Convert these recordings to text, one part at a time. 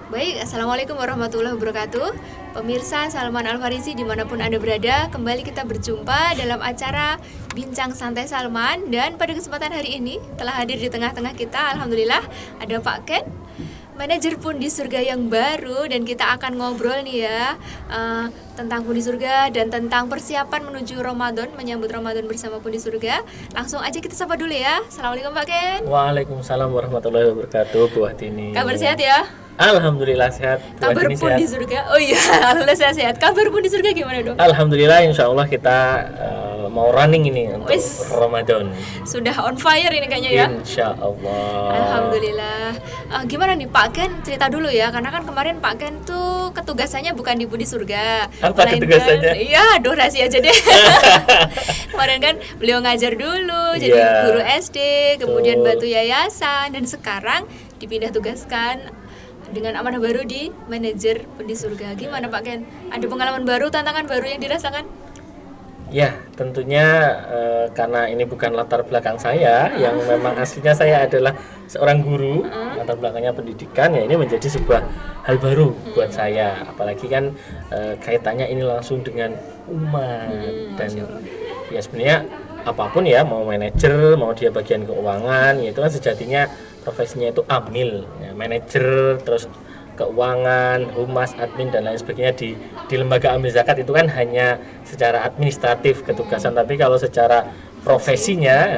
Baik, Assalamualaikum warahmatullahi wabarakatuh. Pemirsa Salman Al-Farisi dimanapun Anda berada, kembali kita berjumpa dalam acara Bincang Santai Salman. Dan pada kesempatan hari ini telah hadir di tengah-tengah kita, Alhamdulillah, ada Pak Ken, manajer Pundi Surga yang baru. Dan kita akan ngobrol nih ya, tentang Pundi Surga dan tentang persiapan menuju Ramadan, menyambut Ramadan bersama Pundi Surga. Langsung aja kita sapa dulu ya. Assalamualaikum Pak Ken. Waalaikumsalam warahmatullahi wabarakatuh, Bu Hatini. Kabar sehat ya? Alhamdulillah sehat. Kabar Pundi Surga. Oh iya, alhamdulillah sehat. Kabar Pundi Surga gimana dong? Alhamdulillah, insya Allah kita mau running ini untuk Ramadan. Sudah on fire ini kayaknya ya. Insya Allah. Alhamdulillah. Gimana nih Pak Ken, cerita dulu ya, karena kan kemarin Pak Ken tuh ketugasannya bukan di Pundi Surga. Apa ketugasannya? Iya, aduh rahasia aja deh. Kemarin kan beliau ngajar dulu, jadi guru SD, kemudian bantu yayasan, dan sekarang dipindah tugaskan dengan amanah baru di manajer Pundi Surga. Gimana Pak Ken? Ada pengalaman baru, tantangan baru yang dirasakan? Ya, tentunya karena ini bukan latar belakang saya, yang memang aslinya saya adalah seorang guru, latar belakangnya pendidikan, ya ini menjadi sebuah hal baru buat saya. Apalagi kan kaitannya ini langsung dengan umat, dan ya sebenarnya apapun ya, mau manajer, mau dia bagian keuangan, ya itu kan sejatinya profesinya itu amil, ya, manajer, terus keuangan, humas, admin, dan lain sebagainya di lembaga amil zakat itu kan hanya secara administratif ketugasan, tapi kalau secara profesinya,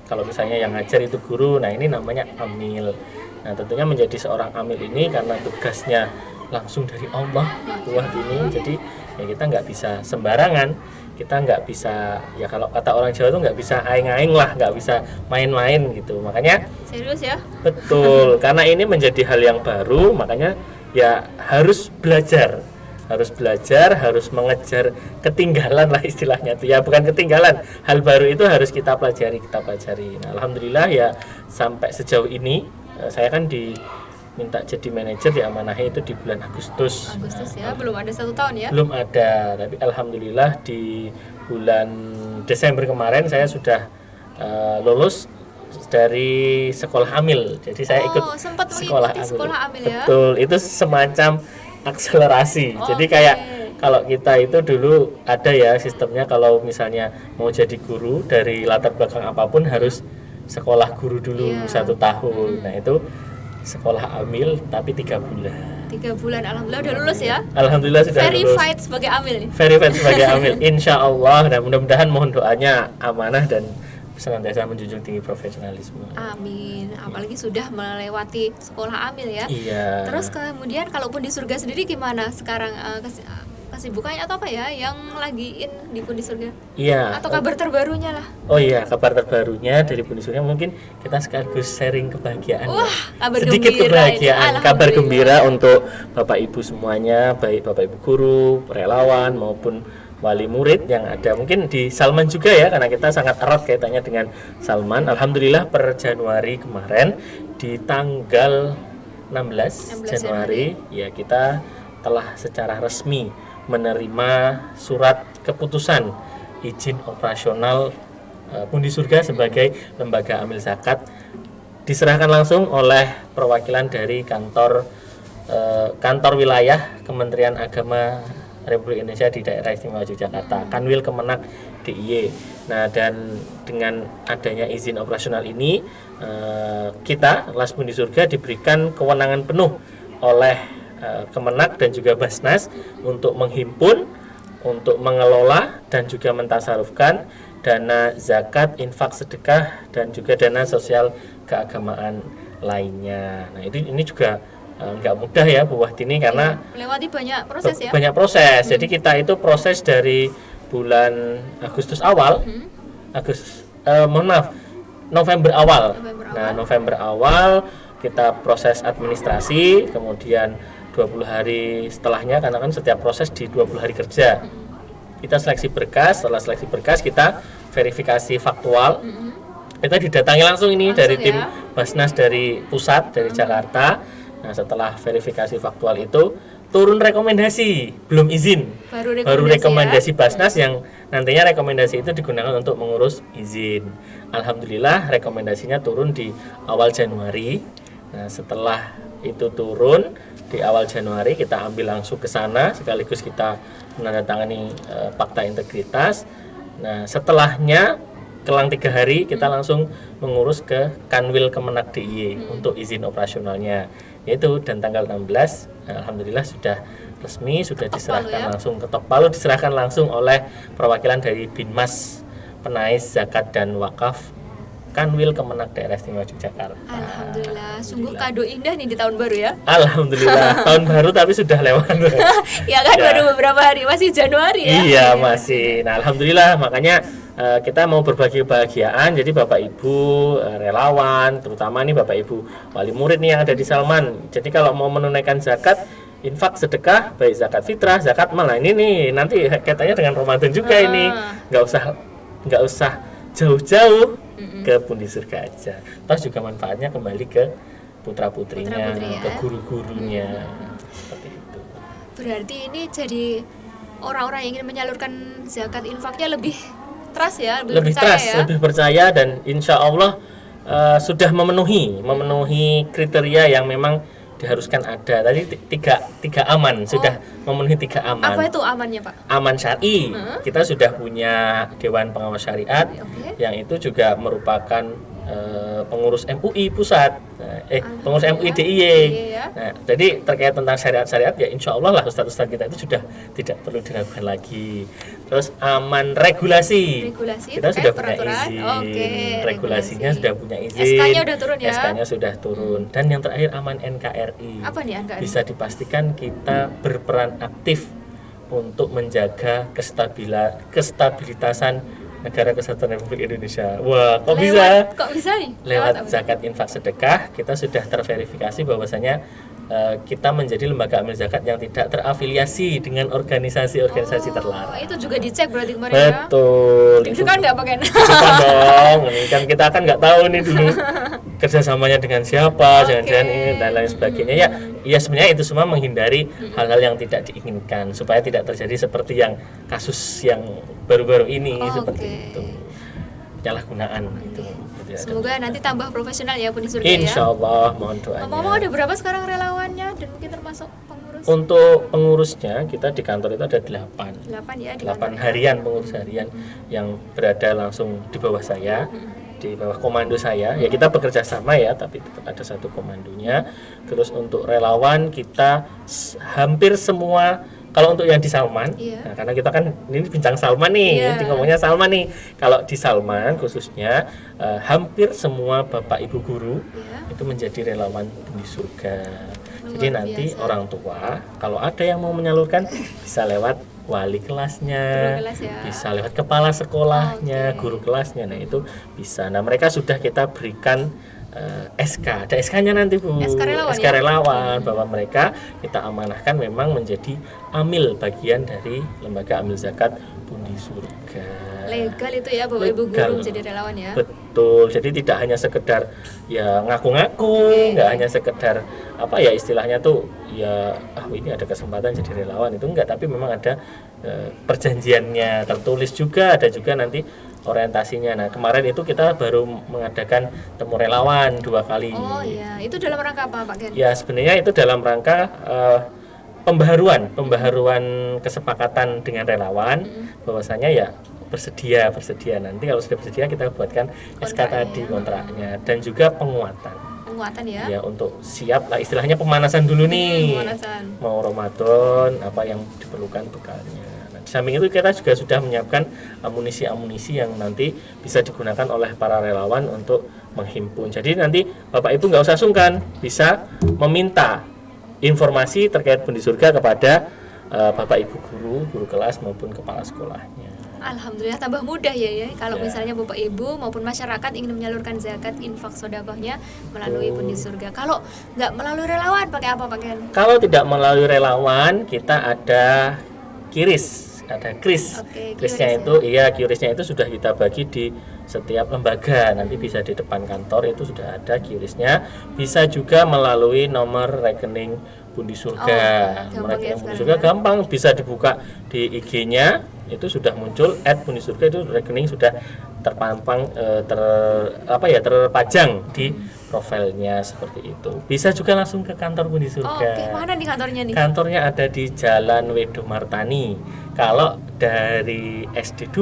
kalau misalnya yang ngajar itu guru, nah ini namanya amil. Nah tentunya menjadi seorang amil ini karena tugasnya langsung dari Allah buat ini, jadi ya kita nggak bisa sembarangan, kita nggak bisa, ya kalau kata orang Jawa itu nggak bisa aing-aing lah, nggak bisa main-main gitu. Makanya serius ya? Betul, karena ini menjadi hal yang baru, makanya ya harus belajar, harus mengejar ketinggalan lah istilahnya itu ya, bukan ketinggalan, hal baru itu harus kita pelajari. Nah, alhamdulillah ya sampai sejauh ini saya kan diminta jadi manajer, diamanahi itu di bulan Agustus ya, belum ada 1 tahun ya? Belum ada, tapi alhamdulillah di bulan Desember kemarin saya sudah lulus dari sekolah amil. Jadi saya ikut sekolah amil. Ya? Betul, itu semacam akselerasi. Jadi kayak kalau kita itu dulu ada ya sistemnya, kalau misalnya mau jadi guru dari latar belakang apapun harus sekolah guru dulu 1 tahun. Nah itu sekolah amil tapi 3 bulan. 3 bulan, alhamdulillah udah lulus ya? Alhamdulillah sudah verified lulus. Sebagai amil nih. Verified sebagai amil, insya Allah. Dan mudah-mudahan mohon doanya amanah dan senantiasa menjunjung tinggi profesionalisme. Amin. Apalagi sudah melewati sekolah amil ya. Iya. Terus kemudian kalaupun di surga sendiri gimana sekarang, kesibukannya atau apa ya yang lagi di Pundi Surga? Iya. Atau kabar terbarunya lah? Oh iya, kabar terbarunya dari Pundi Surga mungkin kita sekaligus sharing kebahagiaan. Wah, kabar sedikit gembira kebahagiaan, kabar gembira untuk Bapak Ibu semuanya, baik Bapak Ibu guru, relawan maupun wali murid yang ada mungkin di Salman juga ya, karena kita sangat erat kaitannya dengan Salman. Alhamdulillah per Januari kemarin di tanggal 16 Januari ya kita telah secara resmi menerima surat keputusan izin operasional Pundi Surga sebagai lembaga amil zakat, diserahkan langsung oleh perwakilan dari kantor wilayah Kementerian Agama Republik Indonesia di Daerah Istimewa Yogyakarta, Kanwil Kemenak DIY. Nah, dan dengan adanya izin operasional ini, kita Las Pundi Surga diberikan kewenangan penuh oleh Kemenak dan juga Basnas untuk menghimpun, untuk mengelola dan juga mentasarufkan dana zakat, infak, sedekah, dan juga dana sosial keagamaan lainnya. Nah, ini juga nggak mudah ya Bu Wahdini, karena melewati banyak proses ya. Banyak proses. Jadi kita itu proses dari bulan Agustus awal, November awal. Nah, November awal kita proses administrasi, kemudian 20 hari setelahnya, karena kan setiap proses di 20 hari kerja. Kita seleksi berkas, setelah seleksi berkas kita verifikasi faktual. Kita didatangi langsung dari tim Basnas dari pusat, dari Jakarta. Nah, setelah verifikasi faktual itu turun rekomendasi, belum izin. Baru rekomendasi ya? Basnas yang nantinya rekomendasi itu digunakan untuk mengurus izin. Alhamdulillah rekomendasinya turun di awal Januari Nah, setelah itu turun di awal Januari kita ambil langsung ke sana sekaligus kita menandatangani fakta integritas. Nah, setelahnya kelang 3 hari kita langsung mengurus ke Kanwil Kemenak DIY untuk izin operasionalnya. Yaitu dan tanggal 16 alhamdulillah sudah resmi, sudah diserahkan langsung ketok palu, diserahkan langsung oleh perwakilan dari Binmas Penais Zakat dan Wakaf Kanwil Kemenak Daerah Istimewa Yogyakarta. Alhamdulillah, sungguh kado indah nih di tahun baru ya. Alhamdulillah, tahun baru tapi sudah lewat. Ya kan, baru beberapa hari, masih Januari ya. Iya, masih. Nah, alhamdulillah, makanya kita mau berbagi kebahagiaan. Jadi Bapak Ibu relawan, terutama nih Bapak Ibu wali murid nih yang ada di Salman. Jadi kalau mau menunaikan zakat, infak, sedekah, baik zakat fitrah, zakat mal, nah ini nih nanti kaitannya dengan Ramadan juga ini. Nggak usah jauh-jauh ke Pundi Surga aja. Terus juga manfaatnya kembali ke putra-putrinya, ke guru-gurunya. Seperti itu. Berarti ini jadi orang-orang yang ingin menyalurkan zakat infaknya lebih trust ya, lebih percaya trust, ya. Lebih percaya dan insya Allah sudah memenuhi kriteria yang memang diharuskan ada. Tadi tiga aman, sudah memenuhi 3 aman. Apa itu amannya, Pak? Aman syar'i. Kita sudah punya Dewan Pengawas Syariat yang itu juga merupakan pengurus MUI pusat, pengurus MUI DIY. Nah, jadi terkait tentang syariat-syariat ya insya Allah lah ustadz-ustadz kita itu sudah tidak perlu diragukan lagi. Terus aman regulasi kita sudah punya izin, regulasinya sudah punya izin, SK-nya udah turun ya. SK-nya sudah turun. Dan yang terakhir aman NKRI. Apa nih NKRI? Bisa dipastikan kita berperan aktif untuk menjaga kestabilitasan Negara Kesatuan Republik Indonesia. Wah, kok bisa nih? Lewat zakat infak sedekah kita sudah terverifikasi bahwasanya kita menjadi lembaga amil zakat yang tidak terafiliasi dengan organisasi-organisasi terlarang. Itu juga dicek berarti kemarin. Betul. Itu kan nggak pakai. Dong. Kan kita kan nggak tahu nih dulu kerjasamanya dengan siapa, jangan-jangan ini dan lain sebagainya. Ya sebenarnya itu semua menghindari hal-hal yang tidak diinginkan supaya tidak terjadi seperti yang kasus yang baru-baru ini seperti itu. Penyalahgunaan itu. Semoga nanti tambah profesional ya Pundi Surga Insya Allah, mohon doanya. Ngomong-ngomong ada berapa sekarang relawannya dan mungkin termasuk pengurus? Untuk pengurusnya kita di kantor itu ada 8 ya. 8 harian, pengurus harian yang berada langsung di bawah saya, di bawah komando saya. Ya kita bekerja sama ya, tapi tetap ada satu komandonya. Terus untuk relawan kita hampir semua. Kalau untuk yang di Salman, nah karena kita kan ini bincang Salman nih, ini ngomongnya Salman nih. Kalau di Salman khususnya hampir semua bapak ibu guru itu menjadi relawan Pundi Surga. Jadi nanti orang tua kalau ada yang mau menyalurkan bisa lewat wali kelasnya, bisa lewat kepala sekolahnya, guru kelasnya. Nah itu bisa. Nah mereka sudah kita berikan SK, ada SK-nya nanti Bu, SK relawan bahwa mereka kita amanahkan memang menjadi amil bagian dari lembaga amil zakat Pundi Surga. Legal itu ya Bapak Ibu guru menjadi relawan ya. Betul, jadi tidak hanya sekedar ya ngaku-ngaku, nggak hanya sekedar apa ya istilahnya tuh ya ini ada kesempatan jadi relawan itu enggak, tapi memang ada perjanjiannya tertulis juga, ada juga nanti orientasinya. Nah kemarin itu kita baru mengadakan temu relawan 2 kali. Oh iya, itu dalam rangka apa Pak Gen? Ya sebenarnya itu dalam rangka pembaharuan kesepakatan dengan relawan bahwasanya ya bersedia nanti kalau sudah bersedia kita buatkan SK tadi kontraknya dan juga penguatan ya untuk siap lah istilahnya pemanasan dulu nih mau Ramadan apa yang diperlukan bekalnya. Di samping itu kita juga sudah menyiapkan amunisi yang nanti bisa digunakan oleh para relawan untuk menghimpun. Jadi nanti Bapak Ibu nggak usah sungkan, bisa meminta informasi terkait Pundi Surga kepada Bapak Ibu guru kelas maupun kepala sekolahnya. Alhamdulillah tambah mudah ya kalau misalnya Bapak Ibu maupun masyarakat ingin menyalurkan zakat infak sedekahnya melalui Pundi Surga. Kalau nggak melalui relawan pakai apa Pak Gen? Kalau tidak melalui relawan kita ada KRIS. KRIS-nya itu KRIS-nya itu sudah kita bagi di setiap lembaga. Nanti bisa di depan kantor itu sudah ada KRIS-nya. Bisa juga melalui nomor rekening Pundi Surga. Rekening Pundi Surga gampang bisa dibuka di IG-nya. Itu sudah muncul @Pundi Surga, itu rekening sudah terpampang terpajang di profilnya seperti itu. Bisa juga langsung ke kantor Pundi Surga. Oke, mana nih kantornya nih? Kantornya ada di Jalan Wedo Martani. Kalau dari SD2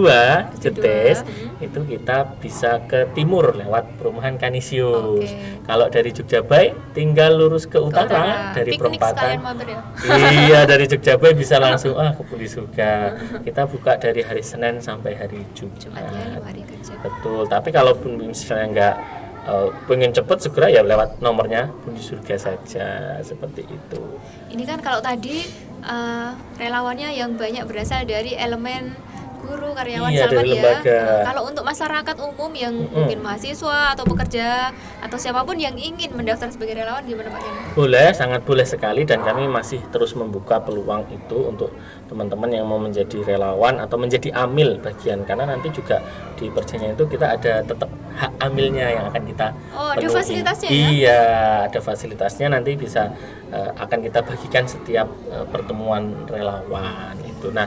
Jetis itu kita bisa ke timur lewat perumahan Kanisius. Oke. Kalau dari Jogjabai tinggal lurus ke utara dari Piknik sekalian perempatan. mampir ya. Iya, dari Jogjabai bisa langsung ke Pundi Surga. Kita buka dari hari Senin sampai hari Jumat ya, Jumat. 5 hari kerja. Betul. Tapi kalaupun misalnya nggak pengen cepet segera ya lewat nomornya Pundi Surga saja seperti itu. Ini kan kalau tadi relawannya yang banyak berasal dari elemen guru, karyawan, Iya, Salman dari ya. lembaga. Kalau untuk masyarakat umum yang mungkin mahasiswa atau pekerja atau siapapun yang ingin mendaftar sebagai relawan, gimana Pak Ken? Boleh, sangat boleh sekali, dan kami masih terus membuka peluang itu untuk teman-teman yang mau menjadi relawan atau menjadi amil bagian, karena nanti juga di perjanjian itu kita ada tetap hak amilnya yang akan kita Oh, ada penuhi. fasilitasnya ya? Iya, ada fasilitasnya, nanti bisa akan kita bagikan setiap pertemuan relawan itu. Nah,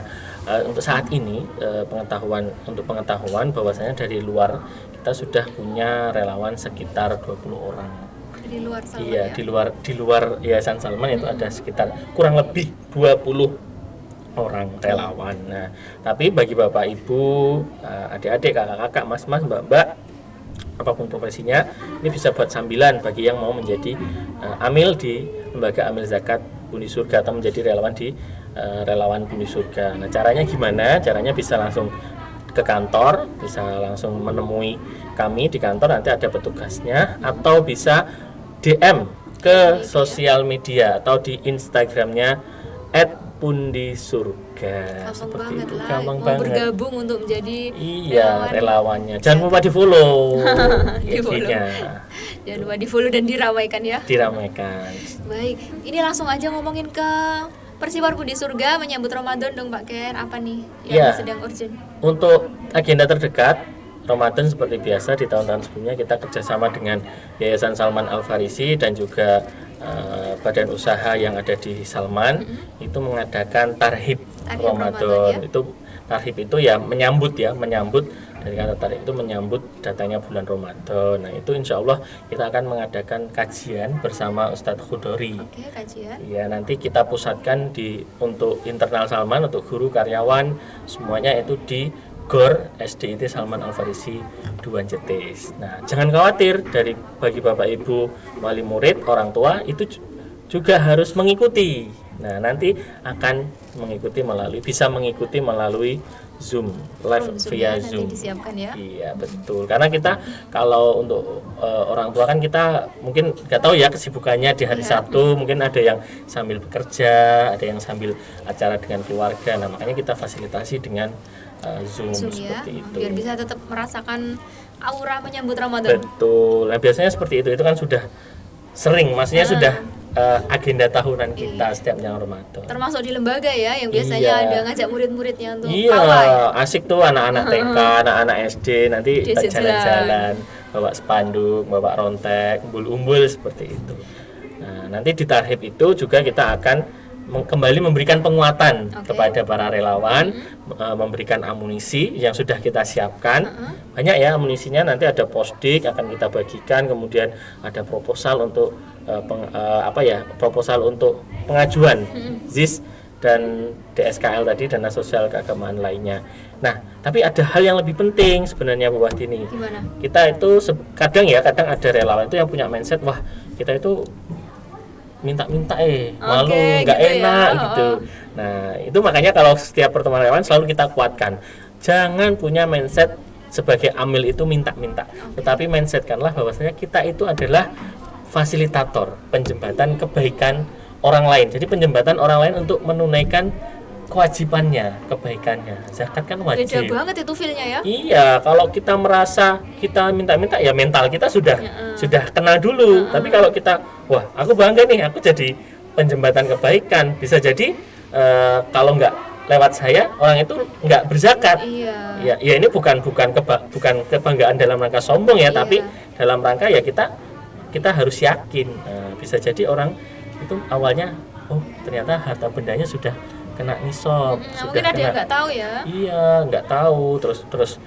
untuk saat ini pengetahuan bahwasanya dari luar kita sudah punya relawan sekitar 20 orang. Di luar Salman Iya, ya? di luar Yayasan Salman itu ada sekitar kurang lebih 20 orang relawan. Nah, tapi bagi Bapak Ibu, adik-adik, kakak-kakak, mas-mas, mbak-mbak, apapun profesinya, ini bisa buat sambilan bagi yang mau menjadi amil di Lembaga Amil Zakat Pundi Surga atau menjadi relawan di relawan Pundi Surga. Nah, caranya gimana? Caranya bisa langsung ke kantor, bisa langsung menemui kami di kantor, nanti ada petugasnya, atau bisa DM ke sosial media atau di Instagramnya @pundisurga. Gampang Seperti banget itu, lah, gampang mau banget. bergabung untuk menjadi Iya, relawannya. Jangan lupa di-follow Di-follow. IG-nya. Jangan lupa di-follow dan diramaikan ya. Diramaikan. Baik, ini langsung aja ngomongin ke Persiwar Pundi Surga menyambut Ramadan dong Pak Ken. Apa nih yang Iya. sedang urgent? Untuk agenda terdekat Ramadan seperti biasa di tahun-tahun sebelumnya kita kerjasama dengan Yayasan Salman Al Farisi dan juga badan usaha yang ada di Salman itu mengadakan tarhib Tarhib Ramadan. Ramadan, ya. Itu tarhib itu ya menyambut dari kata tarhib itu menyambut datangnya bulan Ramadan. Nah, itu insya Allah kita akan mengadakan kajian bersama Ustadz Khudori. Oke, kajian. Ya, nanti kita pusatkan untuk internal Salman, untuk guru, karyawan, semuanya itu di GOR SDIT Salman Al Farisi Duan Jetis. Nah, jangan khawatir, bagi Bapak Ibu wali murid, orang tua itu juga harus mengikuti. Nah, nanti akan bisa mengikuti melalui Zoom, live via Zoom-nya Zoom. nanti disiapkan ya. Iya, betul. Karena kita kalau untuk orang tua kan kita mungkin nggak tahu ya kesibukannya di hari Sabtu, mungkin ada yang sambil bekerja, ada yang sambil acara dengan keluarga. Nah, makanya kita fasilitasi dengan Zoom Zoom ya, seperti itu. biar bisa tetap merasakan aura menyambut Ramadan. Betul. Nah, biasanya seperti itu kan sudah sering, maksudnya sudah agenda tahunan kita setiap yang Ramadan. Termasuk di lembaga ya, yang biasanya Iya. ada ngajak murid-muridnya untuk Iya, pawai. asik tuh anak-anak TK, anak-anak SD nanti Jalan-jalan. jalan-jalan, bawa spanduk, bawa rontek, umbul-umbul seperti itu. Nah, nanti di tarhib itu juga kita akan kembali memberikan penguatan kepada para relawan, memberikan amunisi yang sudah kita siapkan. Banyak ya amunisinya, nanti ada posdik akan kita bagikan, kemudian ada proposal untuk proposal untuk pengajuan ZIS dan DSKL tadi, dana sosial keagamaan lainnya. Nah, tapi ada hal yang lebih penting sebenarnya Bu Wahdini. Gimana? Kita itu kadang ada relawan itu yang punya mindset, wah kita itu minta-minta malu, nggak gitu enak ya. gitu. Nah, itu makanya kalau setiap pertemuan relawan selalu kita kuatkan, jangan punya mindset sebagai amil itu minta-minta, tetapi mindsetkanlah bahwasanya kita itu adalah fasilitator, penjembatan kebaikan orang lain. Jadi penjembatan orang lain untuk menunaikan kewajibannya, kebaikannya. Zakat kan wajib. Beda banget itu feel-nya ya. Iya, kalau kita merasa kita minta-minta ya mental kita sudah kena dulu. Tapi kalau kita, wah aku bangga nih, aku jadi penjembatan kebaikan. Bisa jadi kalau nggak lewat saya orang itu nggak berzakat. Iya. Ya ini bukan kebanggaan dalam rangka sombong ya, Iya. tapi dalam rangka ya kita harus yakin. Bisa jadi orang itu awalnya, oh ternyata harta bendanya sudah kena nisab, Mungkin ada yang nggak tahu ya. Iya, nggak tahu. Terus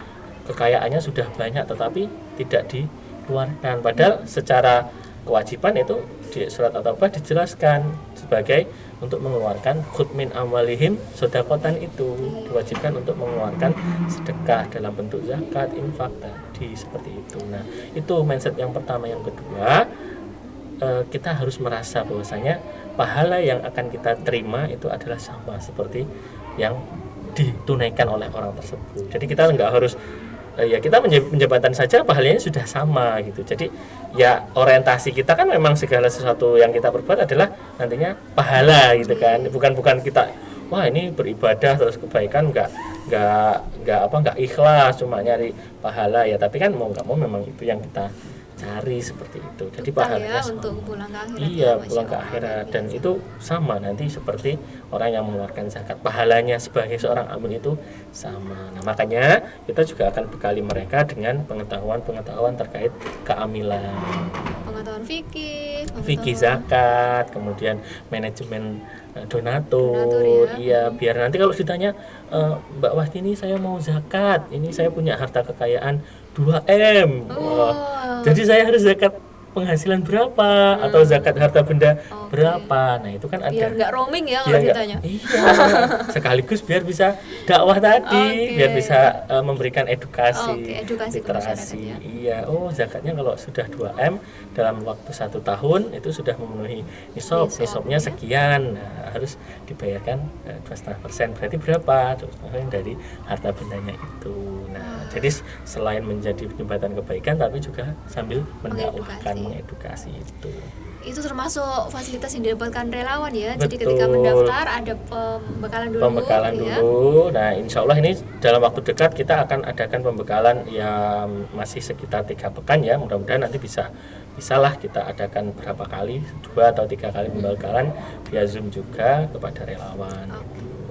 kekayaannya sudah banyak, tetapi tidak keluarkan. Padahal secara kewajiban itu di surat At-Taubah dijelaskan sebagai untuk mengeluarkan khudz min amwalihim sedekatan, itu diwajibkan untuk mengeluarkan sedekah dalam bentuk zakat, infak tadi, seperti itu. Nah, itu mindset yang pertama. Yang kedua, kita harus merasa bahwasanya pahala yang akan kita terima itu adalah sama seperti yang ditunaikan oleh orang tersebut. Jadi kita nggak harus ya kita menjabatan saja pahalanya sudah sama gitu. Jadi ya orientasi kita kan memang segala sesuatu yang kita perbuat adalah nantinya pahala gitu kan. Bukan kita wah ini beribadah terus kebaikan nggak ikhlas cuma nyari pahala ya. Tapi kan mau nggak mau memang itu yang kita cari, seperti itu. Jadi pahalanya sama. Untuk pulang ke akhirat. Iya, pulang ke akhirat. Dan itu sama nanti seperti orang yang mengeluarkan zakat. Pahalanya sebagai seorang amin itu sama. Nah, makanya kita juga akan bekali mereka dengan pengetahuan terkait keamilan. Pengetahuan Fikih zakat, kemudian manajemen donatur ya. Iya, biar nanti kalau ditanya Mbak Wasti, ini saya mau zakat, ini saya punya harta kekayaan 2M. Jadi saya harus zakat penghasilan berapa atau zakat harta benda berapa. Nah, itu kan ada. Biar nggak roaming ya kalau ditanya. Iya. Sekaligus biar bisa dakwah tadi, biar bisa memberikan edukasi, literasi. Ya. Iya. Oh, zakatnya kalau sudah 2M dalam waktu 1 tahun itu sudah memenuhi nisab. Nisabnya sekian. Nah, harus dibayarkan 2,5%. Berarti berapa? 2,5% dari harta bendanya itu. Nah, jadi selain menjadi jembatan kebaikan tapi juga sambil mendakwahkan, mengedukasi itu. Itu termasuk fasilitas yang didapatkan relawan ya. Betul. Jadi ketika mendaftar ada pembekalan dulu. Nah, insya Allah ini dalam waktu dekat kita akan adakan pembekalan yang masih sekitar 3 pekan ya. Mudah-mudahan nanti bisalah kita adakan berapa kali, 2 atau 3 kali pembekalan via Zoom juga kepada relawan.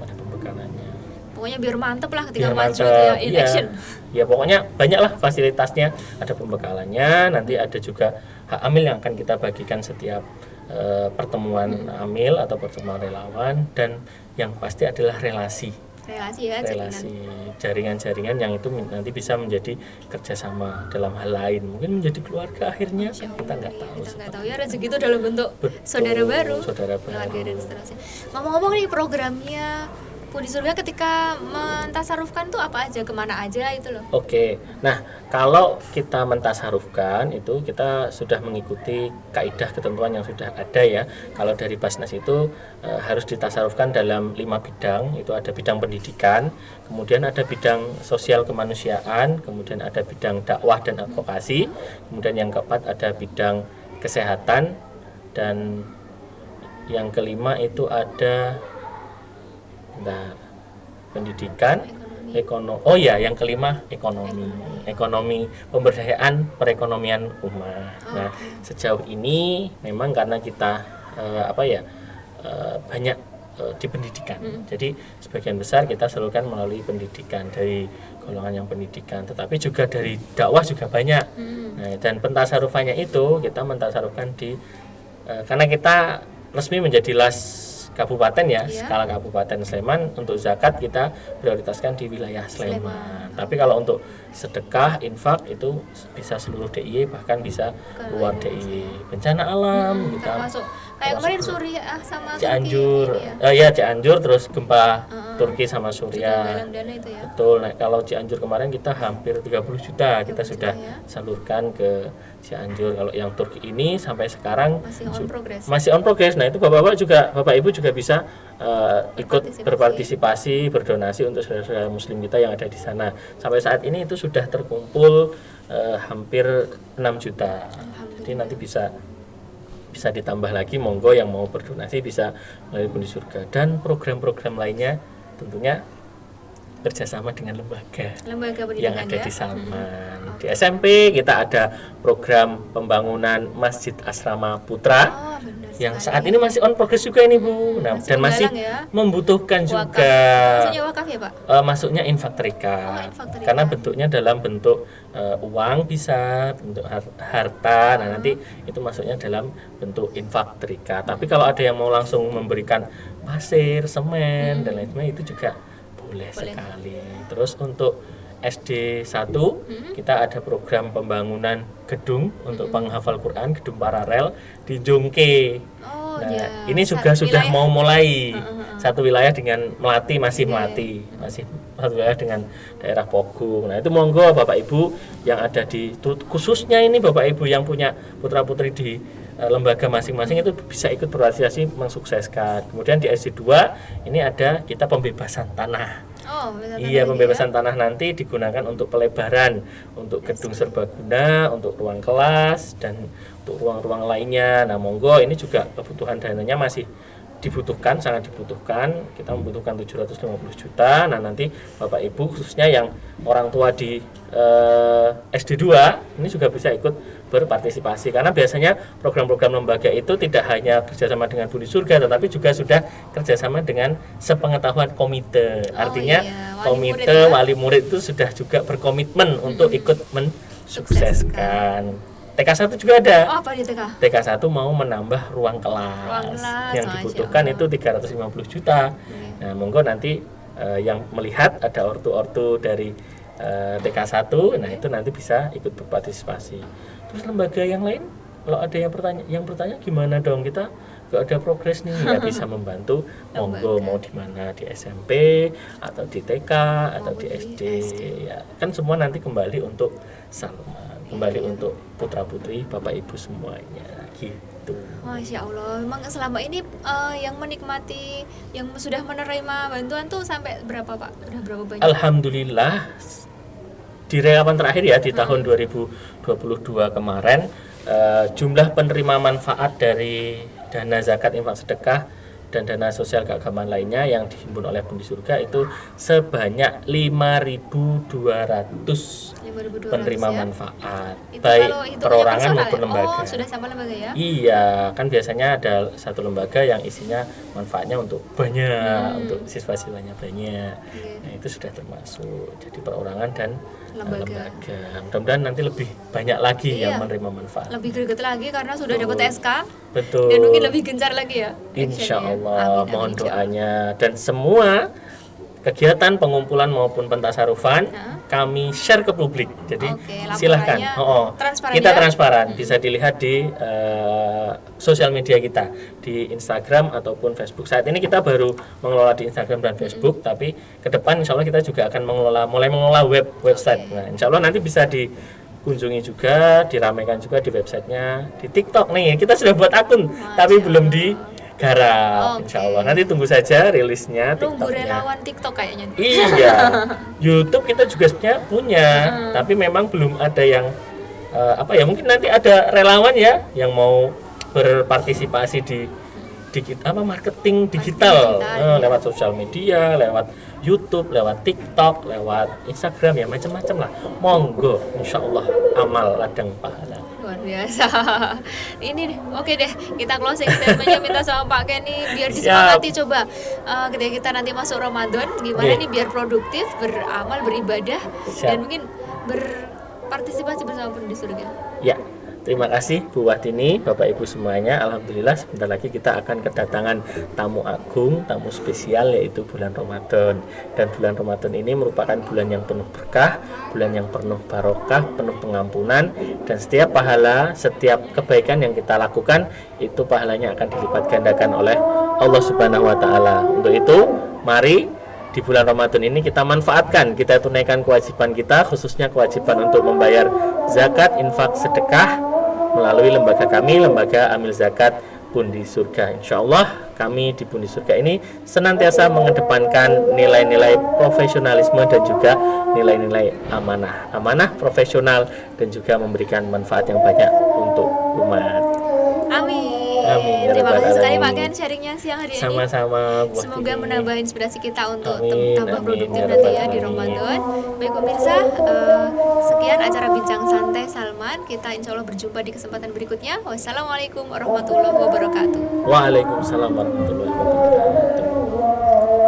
Ada pembekalannya. Pokoknya biar mantep lah ketika biar maju ya, in action. Ya pokoknya banyaklah fasilitasnya, ada pembekalannya, nanti ada juga hak amil yang akan kita bagikan setiap pertemuan amil atau pertemuan relawan, dan yang pasti adalah relasi ya, jaringan-jaringan yang itu nanti bisa menjadi kerjasama dalam hal lain, mungkin menjadi keluarga akhirnya. Kita nggak tahu ya, rezeki itu dalam bentuk saudara baru, keluarga dan seterusnya. Ngomong-ngomong nih, programnya di surga ketika mentasarufkan tuh apa aja, kemana aja itu loh? Oke, nah kalau kita mentasarufkan itu kita sudah mengikuti kaidah ketentuan yang sudah ada ya. Kalau dari Basnas itu harus ditasarufkan dalam 5 bidang. Itu ada bidang pendidikan, kemudian ada bidang sosial kemanusiaan, kemudian ada bidang dakwah dan advokasi, kemudian yang keempat ada bidang kesehatan, dan yang kelima itu ada pendidikan, ekonomi. Yang kelima ekonomi pemberdayaan perekonomian umat. Nah, sejauh ini memang karena kita banyak di pendidikan. Jadi sebagian besar kita salurkan melalui pendidikan, dari golongan yang pendidikan, tetapi juga dari dakwah juga banyak. Nah, dan pentasarufannya itu kita mentasarufkan di karena kita resmi menjadi LAS kabupaten ya, skala kabupaten Sleman, untuk zakat kita prioritaskan di wilayah Sleman. Tapi kalau untuk sedekah, infak itu bisa seluruh DIY, bahkan bisa luar DIY. Bencana alam kita masuk kayak kemarin Suriah sama Cianjur, Cianjur, terus gempa Turki sama Suriah. Itu ya. Betul. Nah, kalau Cianjur kemarin kita hampir 30 juta kita sudah salurkan ke Cianjur. Kalau yang Turki ini sampai sekarang masih on progress. Nah, itu Bapak Ibu juga bisa ikut berpartisipasi, berdonasi untuk saudara-saudara muslim kita yang ada di sana. Sampai saat ini itu sudah terkumpul hampir 6 juta. Jadi nanti bisa ditambah lagi, monggo yang mau berdonasi bisa melalui Bundi Surga, dan program-program lainnya tentunya kerjasama dengan lembaga yang ada di Salman. Di SMP kita ada program pembangunan Masjid Asrama Putra yang saat ini masih on progress juga ini Bu. Nah, dan masih membutuhkan juga. Masuknya wakaf ya Pak? Masuknya infak terikat. Karena bentuknya dalam bentuk uang, bisa bentuk harta. Nah, nanti itu masuknya dalam bentuk infak terikat. Tapi kalau ada yang mau langsung memberikan pasir, semen dan lain sebagainya, itu juga boleh sekali. Terus untuk SD 1 kita ada program pembangunan gedung untuk penghafal Quran, gedung paralel di Jongke. Oh, Nah, ya. ini juga sudah Wilayah. mau mulai. Satu wilayah dengan Melati masih satu wilayah dengan daerah Pogung. Nah, itu monggo Bapak Ibu yang ada khususnya ini Bapak Ibu yang punya putra-putri di lembaga masing-masing itu bisa ikut berpartisipasi mensukseskan. Kemudian di SD 2 ini ada kita pembebasan tanah. Oh, Iya, pembebasan tanah nanti digunakan untuk pelebaran, untuk gedung serbaguna, untuk ruang kelas dan untuk ruang-ruang lainnya. Nah, monggo ini juga kebutuhan dananya masih dibutuhkan, sangat dibutuhkan. Kita membutuhkan 750 juta. Nah, nanti Bapak Ibu khususnya yang orang tua di SD 2 ini juga bisa ikut berpartisipasi karena biasanya program-program lembaga itu tidak hanya kerjasama dengan Budi Surga tetapi juga sudah kerjasama dengan sepengetahuan komite. Artinya komite wali murid itu sudah juga berkomitmen untuk ikut mensukseskan. TK1 juga ada. Oh, apa di TK? TK1 mau menambah ruang kelas. Yang dibutuhkan itu 350 juta. Nah, monggo nanti yang melihat ada ortu-ortu dari TK1, nah itu nanti bisa ikut berpartisipasi. Terus lembaga yang lain, kalau ada yang bertanya gimana dong, kita gak ada progres nih, ya bisa membantu. Monggo mau di mana, di SMP atau di TK atau di SD. Ya, kan semua nanti kembali untuk Salman, kembali untuk putra-putri Bapak Ibu semuanya gitu. Masya Allah, memang selama ini yang menikmati, yang sudah menerima bantuan tuh sampai berapa Pak? Udah berapa banyak? Alhamdulillah di relawan terakhir ya di tahun 2022 kemarin jumlah penerima manfaat dari dana zakat infak sedekah dan dana sosial keagamaan lainnya yang dihimpun oleh Budi Surga itu sebanyak 5.200 penerima manfaat, itu baik perorangan maupun lembaga. Oh, sudah sampai lembaga ya? Iya, kan biasanya ada satu lembaga yang isinya manfaatnya untuk banyak, untuk siswa-siswanya banyak. Nah, itu sudah termasuk. Jadi perorangan dan lembaga. Mudah-mudahan nanti lebih banyak lagi yang menerima manfaat. Lebih greget lagi karena sudah dapat SK. Betul. Dan mungkin lebih gencar lagi ya. Insya Allah, mohon doanya. Dan semua kegiatan pengumpulan maupun pentasarufan kami share ke publik. Jadi silahkan, kita transparan. Bisa dilihat di sosial media kita di Instagram ataupun Facebook. Saat ini kita baru mengelola di Instagram dan Facebook, tapi ke depan Insya Allah kita juga akan mulai mengelola website. Nah, Insya Allah nanti bisa dikunjungi juga, diramaikan juga di websitenya, di TikTok nih. Kita sudah buat akun, tapi belum garap, Insya Allah. Nanti tunggu saja rilisnya. Tunggu relawan TikTok kayaknya. Iya, YouTube kita juga sebenarnya punya, tapi memang belum ada yang mungkin nanti ada relawan ya yang mau berpartisipasi di marketing digital, lewat sosial media, lewat YouTube, lewat TikTok, lewat Instagram, ya macam-macam lah. Monggo, Insya Allah amal ladang pahala. Luar biasa. Ini deh, oke deh, kita closing statementnya minta sama Pak Kenny biar disemangati coba ketika kita nanti masuk Ramadan gimana nih biar produktif, beramal, beribadah dan mungkin berpartisipasi bersama Budi Surga. Ya. Terima kasih Bu Wahdini, Bapak Ibu semuanya. Alhamdulillah sebentar lagi kita akan kedatangan tamu agung, tamu spesial yaitu bulan Ramadan. Dan bulan Ramadan ini merupakan bulan yang penuh berkah, bulan yang penuh barokah, penuh pengampunan, dan setiap pahala, setiap kebaikan yang kita lakukan itu pahalanya akan dilipat gandakan oleh Allah Subhanahu wa taala. Untuk itu, mari di bulan Ramadan ini kita manfaatkan, kita tunaikan kewajiban kita, khususnya kewajiban untuk membayar zakat, infak, sedekah melalui lembaga kami, Lembaga Amil Zakat Budi Surga. Insya Allah kami di Budi Surga ini senantiasa mengedepankan nilai-nilai profesionalisme dan juga nilai-nilai amanah profesional dan juga memberikan manfaat yang banyak untuk umat. Amin. Amin. Terima kasih sekali Pak Ken sharingnya siang hari ini. Sama-sama. Semoga menambah inspirasi kita untuk tambah produktif nanti ya di Ramadan. Baik pemirsa, sekian acara Bincang Santai Salman. Kita insya Allah berjumpa di kesempatan berikutnya. Wassalamualaikum warahmatullahi wabarakatuh. Waalaikumsalam warahmatullahi wabarakatuh.